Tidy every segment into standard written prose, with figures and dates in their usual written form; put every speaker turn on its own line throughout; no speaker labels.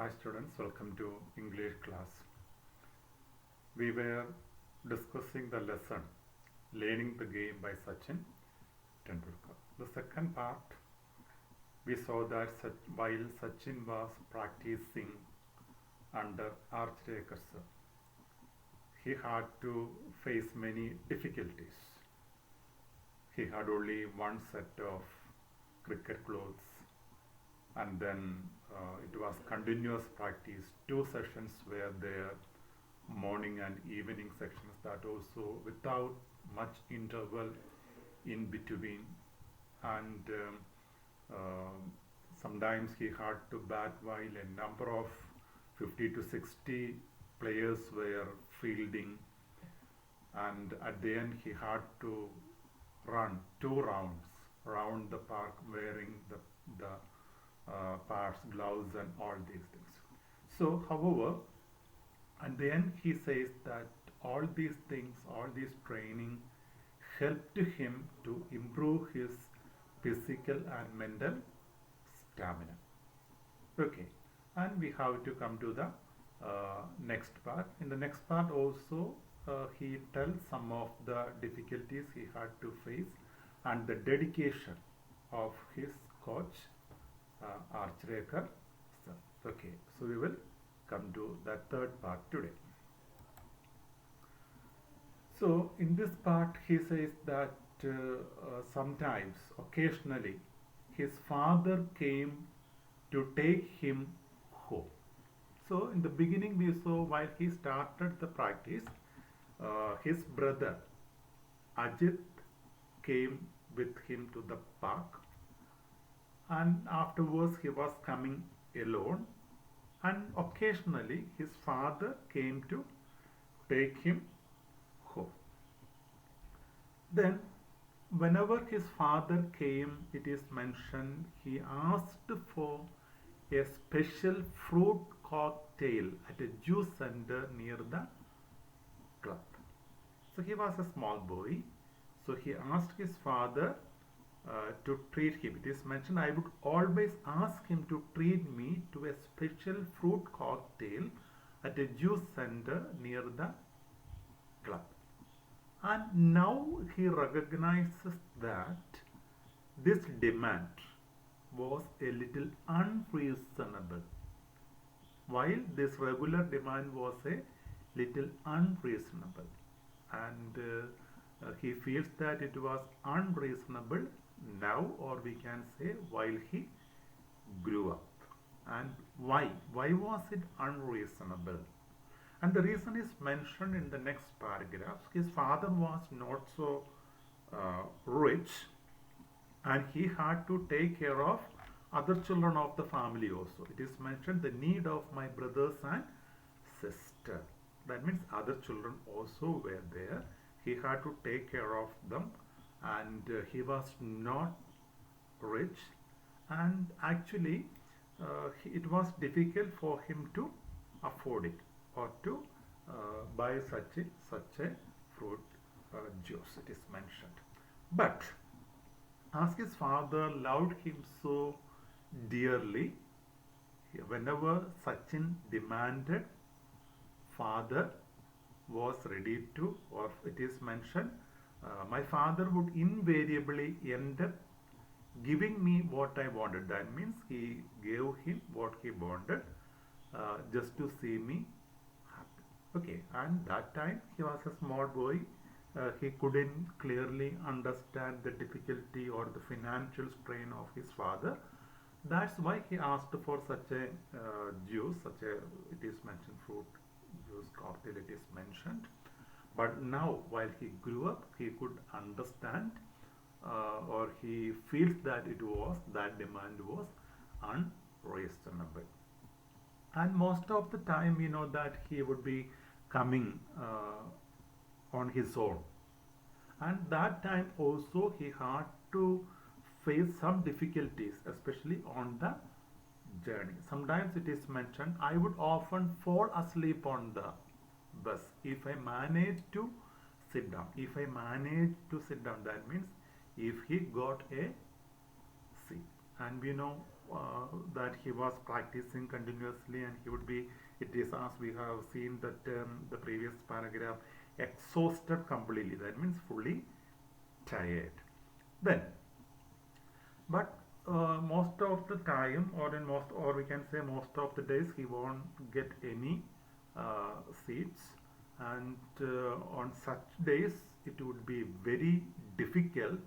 Hi students, welcome to English class. We were discussing the lesson Learning the Game by Sachin Tendulkar. The second part, we saw that while Sachin was practicing under Archrekar sir, he had to face many difficulties. He had only one set of cricket clothes, and then it was continuous practice. Two sessions were there, morning and evening sections, that also without much interval in between, and sometimes he had to bat while a number of 50 to 60 players were fielding, and at the end he had to run 2 rounds around the park wearing the pads, gloves and all these things. So however, at the end he says that all these things, all this training helped him to improve his physical and mental stamina. Okay, and we have to come to the next part. In the next part also he tells some of the difficulties he had to face and the dedication of his coach Archrekar sir. Okay, so we will come to the third part today. So in this part he says that sometimes, occasionally, his father came to take him home. So in the beginning we saw while he started the practice, his brother Ajit came with him to the park, and afterwards he was coming alone, and occasionally his father came to take him home. Then whenever his father came, it is mentioned he asked for a special fruit cocktail at a juice center near the club. So he was a small boy, so he asked his father to treat him. It is mentioned, I would always ask him to treat me to a special fruit cocktail at a juice center near the club. And now he recognizes that this demand was a little unreasonable. While this regular demand was a little unreasonable, and he feels that it was unreasonable now, or we can say while he grew up. And why was it unreasonable? And the reason is mentioned in the next paragraph. His father was not so rich, and he had to take care of other children of the family also. It is mentioned the need of my brothers and sister. That means other children also were there. He had to take care of them, and he was not rich, and actually it was difficult for him to afford it or to buy such a fruit juice, it is mentioned. But as his father loved him so dearly, whenever Sachin demanded, father was ready to, or it is mentioned, my father would invariably end up giving me what I wanted. That means he gave him what he wanted just to see me happy. Okay, and that time he was a small boy. He couldn't clearly understand the difficulty or the financial strain of his father. That's why he asked for such a juice, such a, it is mentioned, fruit juice cocktail, it is mentioned. But now while he grew up, he could understand or he feels that that demand was unreasonable. And most of the time we know that he would be coming on his own, and that time also he had to face some difficulties, especially on the journey. Sometimes it is mentioned, I would often fall asleep on the bus if I manage to sit down. If I manage to sit down, that means if he got a seat. And we know that he was practicing continuously, and he would be, it is as we have seen that the previous paragraph, exhausted completely, that means fully tired. Then, but most of the time, or in most, or we can say most of the days, he won't get any seats, and on such days it would be very difficult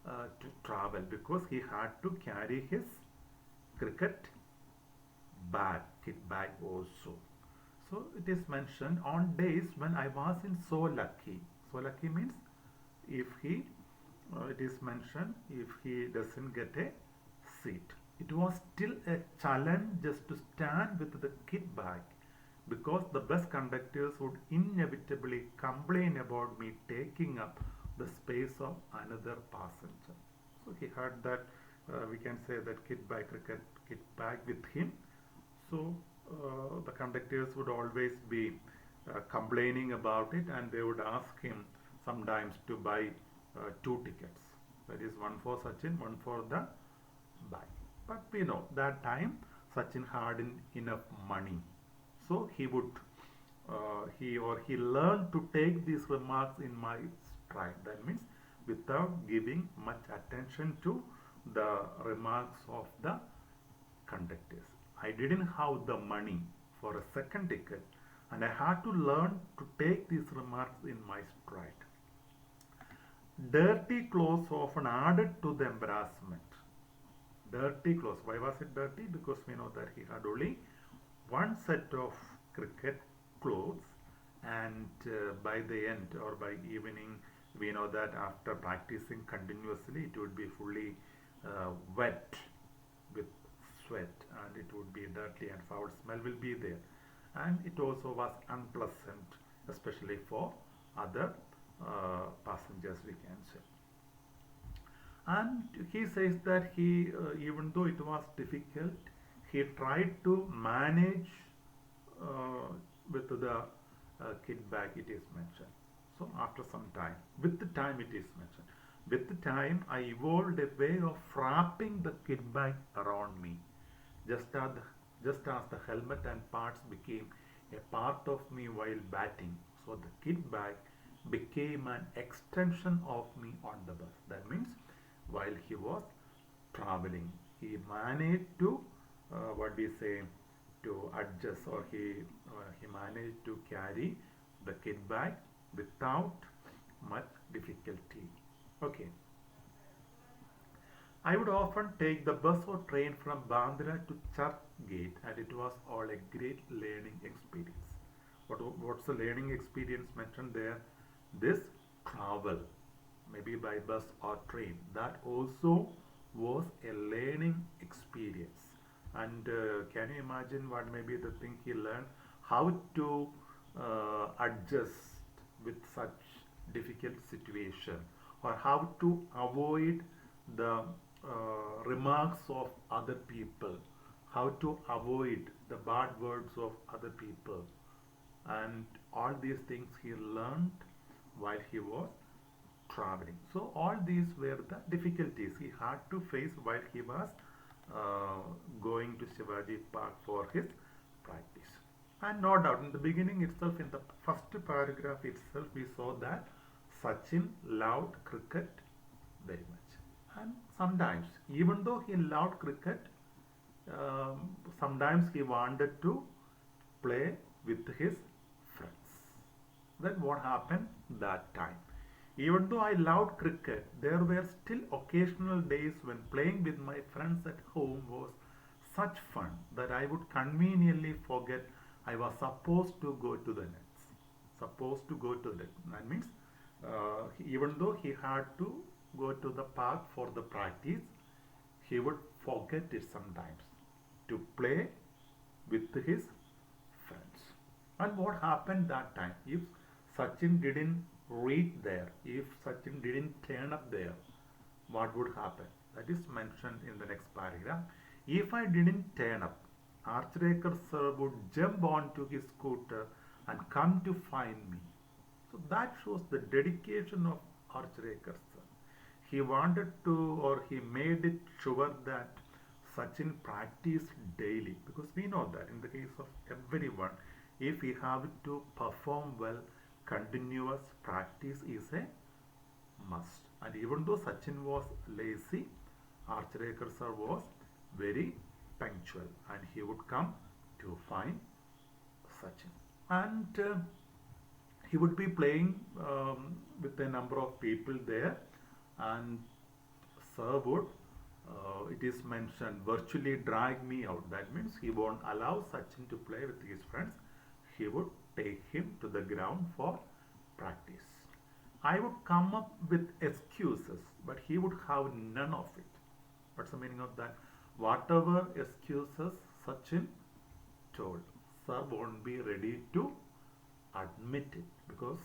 to travel, because he had to carry his cricket bag, kit bag also. So it is mentioned, on days when I wasn't so lucky. So lucky means if he, it is mentioned, if he doesn't get a seat. It was still a challenge just to stand with the kit bag, because the bus conductors would inevitably complain about me taking up the space of another passenger. So he had that, we can say that kit bag, cricket kit bag with him. So the conductors would always be complaining about it, and they would ask him sometimes to buy two tickets. That is one for Sachin, one for the bike. But we know that time Sachin hadn't enough money, so he would he learned to take these remarks in my stride. That means without giving much attention to the remarks of the conductors. I didn't have the money for a second ticket, and I had to learn to take these remarks in my stride. Dirty clothes often added to the embarrassment. Dirty clothes. Why was it dirty? Because we know that he had only one set of cricket clothes, and by the end or by evening, we know that after practicing continuously, it would be fully wet with sweat, and it would be dirty, and foul smell will be there, and it also was unpleasant, especially for other passengers, we can say. And he says that he, even though it was difficult, he tried to manage with the kit bag, it is mentioned. So after some time, with the time it is mentioned, with the time I evolved a way of wrapping the kit bag around me, just as the helmet and parts became a part of me while batting. So the kit bag became an extension of me on the bus. That means while he was traveling, he managed to what we say, to adjust, or he managed to carry the kit bag without much difficulty. Okay. I would often take the bus or train from Bandra to Church Gate, and it was all a great learning experience. What's the learning experience mentioned there? This travel, maybe by bus or train, that also was a learning experience. And can you imagine what may be the thing he learned? How to adjust with such difficult situation, or how to avoid the remarks of other people, how to avoid the bad words of other people, and all these things he learned while he was traveling. So all these were the difficulties he had to face while he was going to Shivaji Park for his practice. And no doubt, in the beginning itself, in the first paragraph itself, we saw that Sachin loved cricket very much. And sometimes, even though he loved cricket, sometimes he wanted to play with his friends. Then what happened that time? Even though I loved cricket, there were still occasional days when playing with my friends at home was such fun that I would conveniently forget I was supposed to go to the nets. Supposed to go to the, that means even though he had to go to the park for the practice, he would forget it sometimes to play with his friends. And what happened that time? If Sachin didn't reach there, if Sachin didn't turn up there, what would happen? That is mentioned in the next paragraph. If I didn't turn up, Archraker sir would jump onto his scooter and come to find me. So that shows the dedication of Archraker sir. He wanted to, or he made it sure that Sachin practiced daily, because we know that in the case of everyone, if we have to perform well, continuous practice is a must. And even though Sachin was lazy, Archrekar sir was very punctual, and he would come to find Sachin. And he would be playing with a number of people there, and sir would, it is mentioned, virtually drag me out. That means he won't allow Sachin to play with his friends. He would take him to the ground for practice. I would come up with excuses, but he would have none of it. What's the meaning of that? Whatever excuses Sachin told, sir won't be ready to admit it, because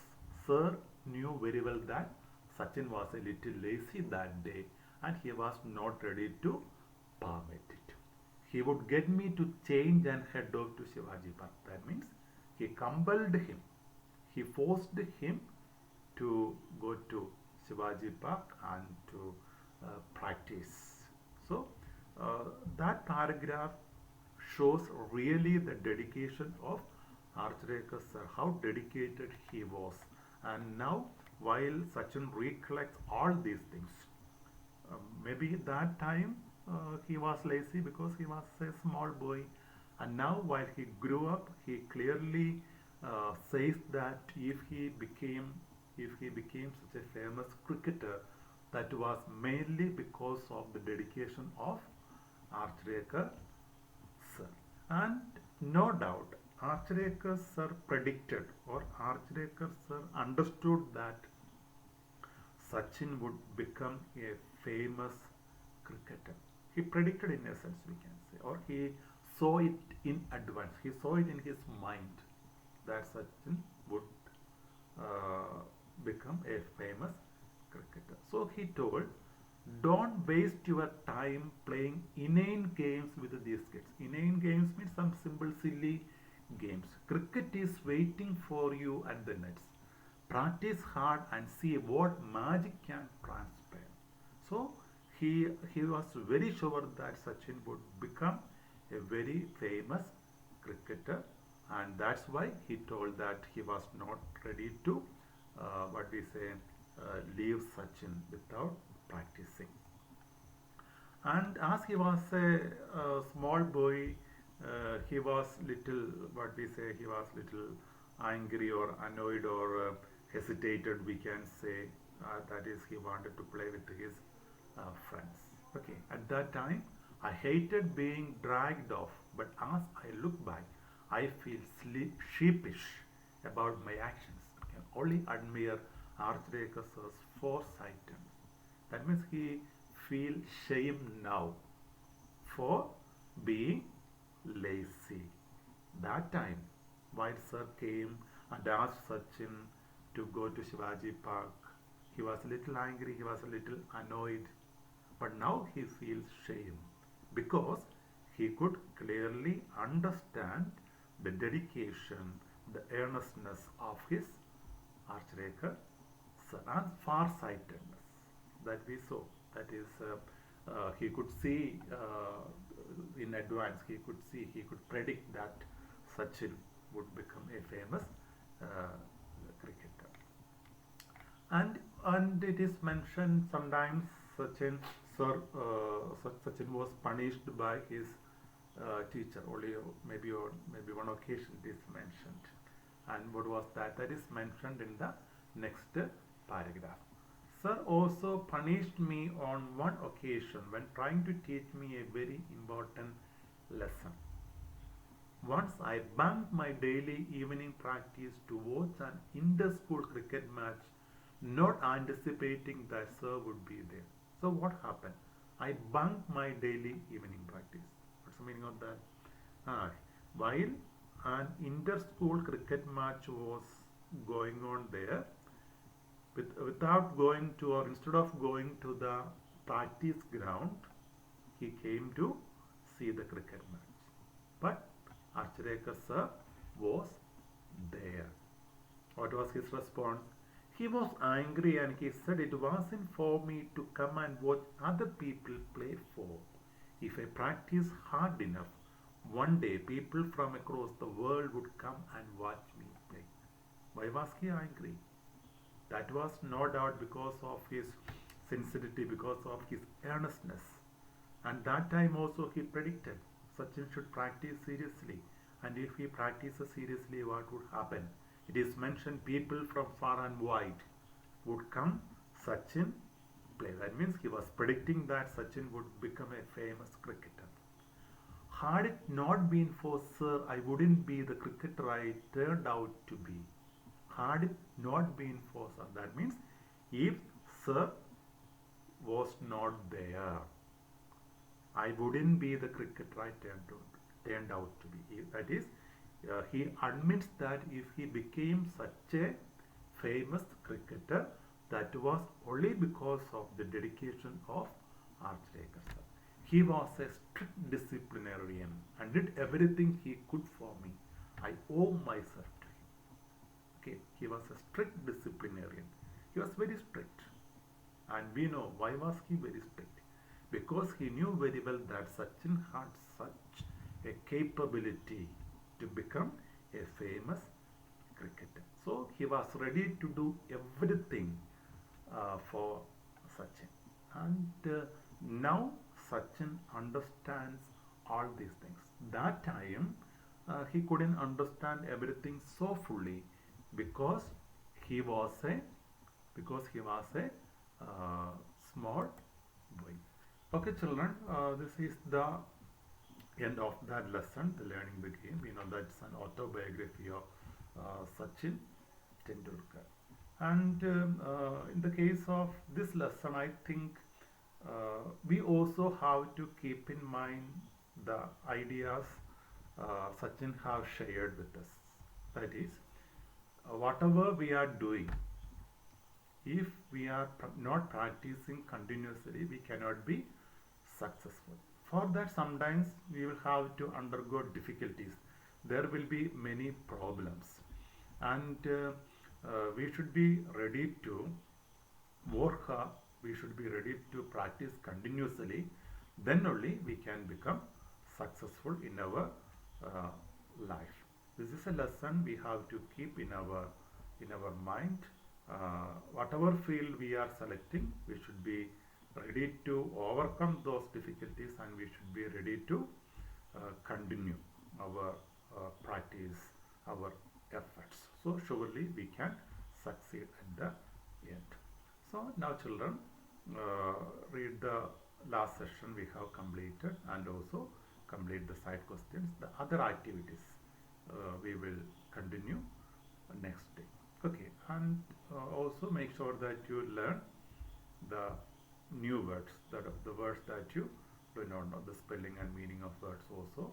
sir knew very well that Sachin was a little lazy that day, and he was not ready to permit it. He would get me to change and head off to Shivaji Park. That means he compelled him, he forced him to go to Shivaji Park and to practice. So that paragraph shows really the dedication of Archrekar sir, how dedicated he was. And now, while Sachin recollects all these things, maybe that time he was lazy because he was a small boy, and now while he grew up, he clearly says that if he became such a famous cricketer, that was mainly because of the dedication of Archrekar sir. And no doubt, Archrekar sir predicted, or Archrekar sir understood that Sachin would become a famous cricketer. He predicted, in a sense, we can say, or he saw it in advance. He saw it in his mind that Sachin would become a famous cricketer. So he told, don't waste your time playing inane games with these kids. Inane games means some simple, silly games. Cricket is waiting for you at the nets. Practice hard and see what magic can transpire. So he was very sure that Sachin would become a very famous cricketer, and that's why he told that he was not ready to leave Sachin without practicing. And as he was a small boy, he was little, he was little angry or annoyed or hesitated, we can say. That is, he wanted to play with his friends. Okay, at that time, I hated being dragged off, but as I look back, I feel sheepish about my actions. I can only admire Archrekar sir's foresightedness. That means he feels shame now for being lazy. That time, while sir came and asked Sachin to go to Shivaji Park, he was a little angry, he was a little annoyed, but now he feels shame because he could clearly understand the dedication, the earnestness of his Archrekar sir, and far-sightedness that we saw. That is, he could see in advance, he could predict that Sachin would become a famous cricketer. And it is mentioned sometimes Sachin was punished by his teacher. Only maybe one occasion it is mentioned. And what was that? That is mentioned in the next paragraph. Sir also punished me on one occasion when trying to teach me a very important lesson. Once I bunked my daily evening practice to watch an inter-school cricket match, not anticipating that sir would be there. So what happened? I bunked my daily evening practice. What's the meaning of that? While an inter-school cricket match was going on there, without going to, or instead of going to the practice ground, he came to see the cricket match. But Archrekar sir was there. What was his response? He was angry and he said it wasn't for me to come and watch other people play for. If I practice hard enough, one day people from across the world would come and watch me play. Why was he angry? That was no doubt because of his sincerity, because of his earnestness. And that time also he predicted Sachin should practice seriously. And if he practices seriously, what would happen? It is mentioned people from far and wide would come, Sachin play. That means he was predicting that Sachin would become a famous cricketer. Had it not been for Sir, I wouldn't be the cricketer I turned out to be. Had it not been for Sir, that means if Sir was not there, I wouldn't be the cricketer I turned out to be. That is, he admits that if he became such a famous cricketer, that was only because of the dedication of Archrekar sir. He was a strict disciplinarian and did everything he could for me. I owe myself to him. Okay, he was a strict disciplinarian. He was very strict. And we know why was he very strict? Because he knew very well that Sachin had such a capability to become a famous cricketer. So he was ready to do everything for Sachin. And now Sachin understands all these things. That time he couldn't understand everything so fully because he was a small boy. Okay, children, this is the end of that lesson. The learning begins. We know that's an autobiography of Sachin Tendulkar. And in the case of this lesson, I think we also have to keep in mind the ideas Sachin have shared with us. That is, whatever we are doing, if we are not practicing continuously, we cannot be successful. For that, sometimes we will have to undergo difficulties. There will be many problems, and we should be ready to work hard. We should be ready to practice continuously. Then only we can become successful in our life. This is a lesson we have to keep in our mind. Whatever field we are selecting, we should be ready to overcome those difficulties, and we should be ready to continue our practice, our efforts. So surely we can succeed at the end. So now children, read the last session we have completed and also complete the side questions. The other activities we will continue next day. Okay, and also make sure that you learn the new words, the words that you do not know, the spelling and meaning of words also